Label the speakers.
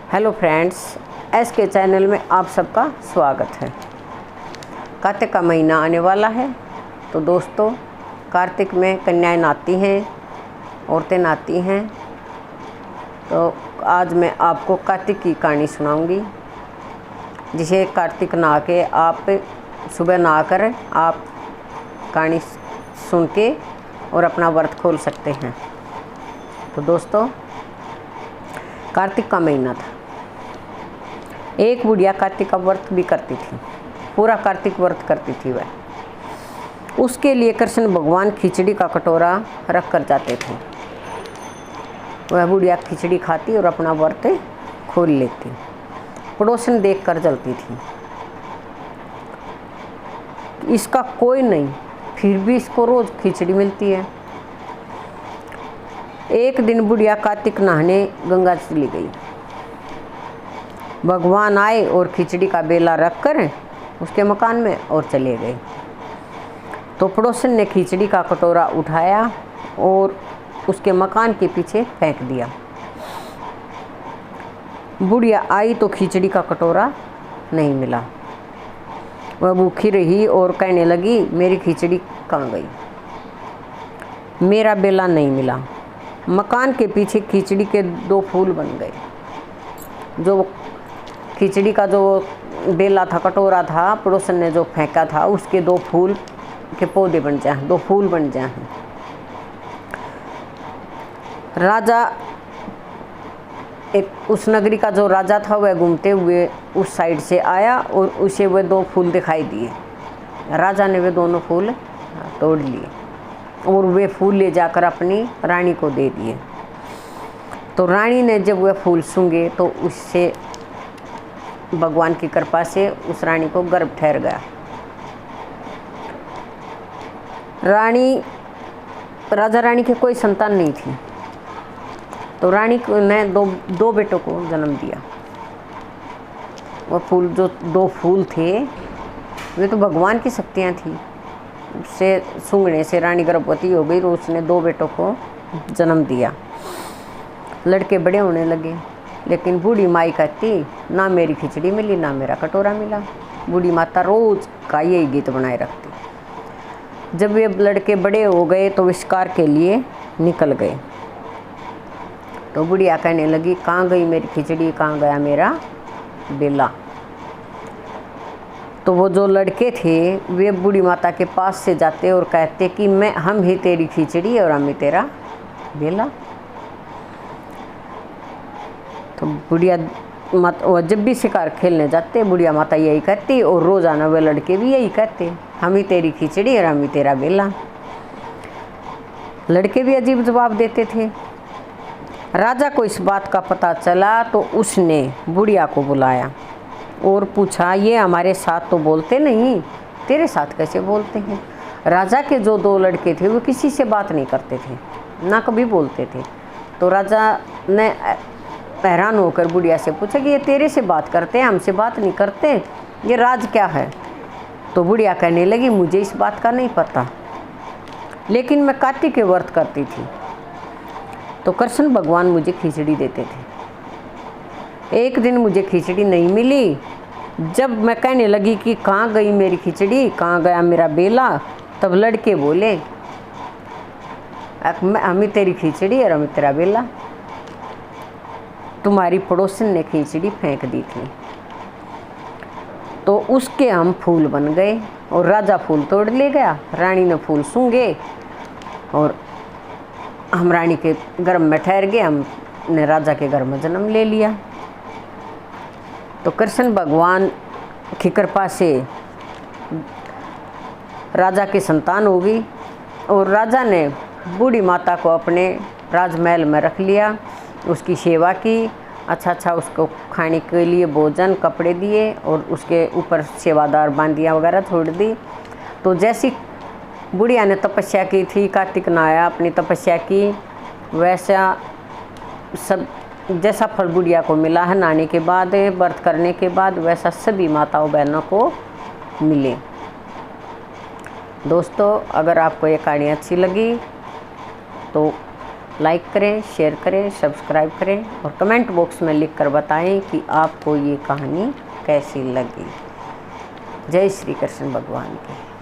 Speaker 1: Hello friends, SK channel में आप सबका स्वागत है। कार्तिक का महीना आने वाला है, तो दोस्तों कार्तिक में कन्याएं नहाती हैं, औरतें नहाती हैं। तो आज मैं आपको कार्तिक की कहानी सुनाऊंगी, जिसे कार्तिक नहा के आप सुबह नहा कर आप कहानी सुन के और अपना व्रत खोल सकते हैं। तो दोस्तों कार्तिक का महीना था। एक बुढ़िया कार्तिक का व्रत भी करती थी, पूरा कार्तिक व्रत करती थी वह। उसके लिए कृष्ण भगवान खिचड़ी का कटोरा रख कर जाते थे। वह बुढ़िया खिचड़ी खाती और अपना व्रत खोल लेती। पड़ोसन देख कर जलती थी, इसका कोई नहीं, फिर भी इसको रोज खिचड़ी मिलती है। एक दिन बुढ़िया कार्तिक नहाने गंगा चली गई। भगवान आए और खिचड़ी का बेला रखकर उसके मकान में और चले गए। तो पड़ोसन ने खिचड़ी का कटोरा उठाया और उसके मकान के पीछे फेंक दिया। बुढ़िया आई तो खिचड़ी का कटोरा नहीं मिला। वह भूखी रही और कहने लगी, मेरी खिचड़ी कहाँ गई, मेरा बेला नहीं मिला। मकान के पीछे खिचड़ी के 2 फूल बन गए। जो खिचड़ी का जो बेला था, कटोरा था, पड़ोसन ने जो फेंका था, उसके 2 फूल के पौधे बन जाए, 2 फूल बन जाए। राजा एक उस नगरी का जो राजा था वह घूमते हुए उस साइड से आया और उसे वह 2 फूल दिखाई दिए। राजा ने वे दोनों फूल तोड़ लिए और वे फूल ले जाकर अपनी रानी को दे दिए। तो रानी ने जब वह फूल सूंघे तो उससे भगवान की कृपा से उस रानी को गर्भ ठहर गया। राजा रानी के कोई संतान नहीं थी, तो रानी ने दो बेटों को जन्म दिया। वह फूल जो 2 फूल थे वे तो भगवान की शक्तियाँ थी। उससे सूंघने से रानी गर्भवती हो गई, तो उसने 2 बेटों को जन्म दिया। लड़के बड़े होने लगे, लेकिन बूढ़ी माई कहती, ना मेरी खिचड़ी मिली ना मेरा कटोरा मिला। बूढ़ी माता रोज का यही गीत बनाए रखती। जब ये लड़के बड़े हो गए तो शिकार के लिए निकल गए। तो बुढ़िया कहने लगी, कहाँ गई मेरी खिचड़ी, कहाँ गया मेरा बेला। तो वो जो लड़के थे वे बूढ़ी माता के पास से जाते और कहते कि हम ही तेरी खिचड़ी और हम ही तेरा बेला। तो बुढ़िया माता जब भी शिकार खेलने जाते बुढ़िया माता यही कहती, और रोज़ाना वे लड़के भी यही कहते, हम ही तेरी खिचड़ी और हम ही तेरा बेला। लड़के भी अजीब जवाब देते थे। राजा को इस बात का पता चला तो उसने बुढ़िया को बुलाया और पूछा, ये हमारे साथ तो बोलते नहीं, तेरे साथ कैसे बोलते हैं। राजा के जो 2 लड़के थे वो किसी से बात नहीं करते थे, ना कभी बोलते थे। तो राजा ने हैरान होकर बुढ़िया से पूछा कि ये तेरे से बात करते हैं, हमसे बात नहीं करते, ये राज क्या है। तो बुढ़िया कहने लगी, मुझे इस बात का नहीं पता, लेकिन मैं कार्तिक के व्रत करती थी तो कृष्ण भगवान मुझे खिचड़ी देते थे। एक दिन मुझे खिचड़ी नहीं मिली। जब मैं कहने लगी कि कहाँ गई मेरी खिचड़ी, कहाँ गया मेरा बेला, तब लड़के बोले, हम ही तेरी खिचड़ी और हम ही तेरा बेला, तुम्हारी पड़ोसन ने खिचड़ी फेंक दी थी। तो उसके हम फूल बन गए और राजा फूल तोड़ ले गया। रानी ने फूल सूंघे और हम रानी के गर्भ में ठहर गए, हमने राजा के घर में जन्म ले लिया। तो कृष्ण भगवान की कृपा से राजा की संतान हो गई और राजा ने बूढ़ी माता को अपने राजमहल में रख लिया, उसकी सेवा की, अच्छा उसको खाने के लिए भोजन कपड़े दिए और उसके ऊपर सेवादार बांदियाँ वगैरह छोड़ दी। तो जैसी बुढ़िया ने तपस्या की थी, कार्तिक नहाया, अपनी तपस्या की, वैसा सब जैसा फल बुढ़िया को मिला है नहाने के बाद, व्रत करने के बाद, वैसा सभी माताओं बहनों को मिले। दोस्तों अगर आपको ये कहानी अच्छी लगी तो लाइक करें, शेयर करें, सब्सक्राइब करें और कमेंट बॉक्स में लिखकर बताएं कि आपको ये कहानी कैसी लगी। जय श्री कृष्ण भगवान की।